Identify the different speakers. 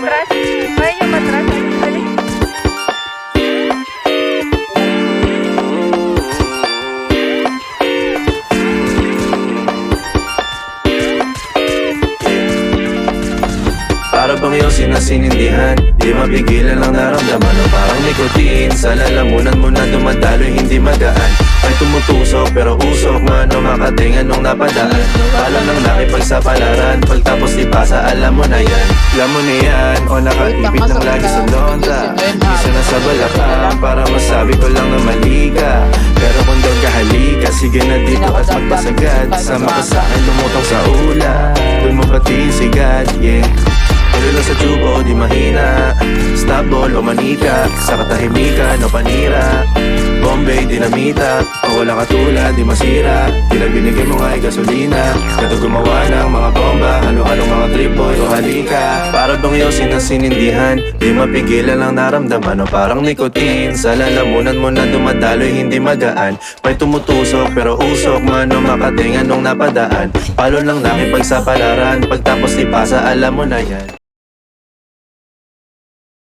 Speaker 1: matras. Kaya yung matras. Balik.
Speaker 2: Para bang iyong sinasinindihan, di mapigilan ang naramdaman o parang nikotin. Sa lalamunan mo na dumadaloy, hindi magaan. Ay tumutusok pero usok, mano makatingan nung napadaan. Pala ng nakipagsapalaran, pagtapos ipasa, alam mo na yan. Alam mo na yan, o nakaibig ng lagi sa lonta. Isa na sa balakang, para masabi ko lang na mali ka. Pero kung doon ka halika, sige na dito at magpasagad. Sama ka sa'kin, lumutang sa ula, doon mo pati sigad, yeah. Tuloy lang sa tubo o di mahina, stop ball o manika, sa katahimikan o panira, Bombay, dinamita, o walang katulad, di masira. Tila binigay mo nga ay gasolina, kato gumawa ng mga bomba, halo-halong mga trip boy o halika. Para bang iyong sinasinindihan, di mapigilan ang naramdaman o parang nikotin. Sa lalamunan mo na dumadaloy, hindi magaan. May tumutusok pero usok, mano makatingan nung napadaan. Palo lang nakipagsapalaran, pagtapos ipasa, alam mo na yan.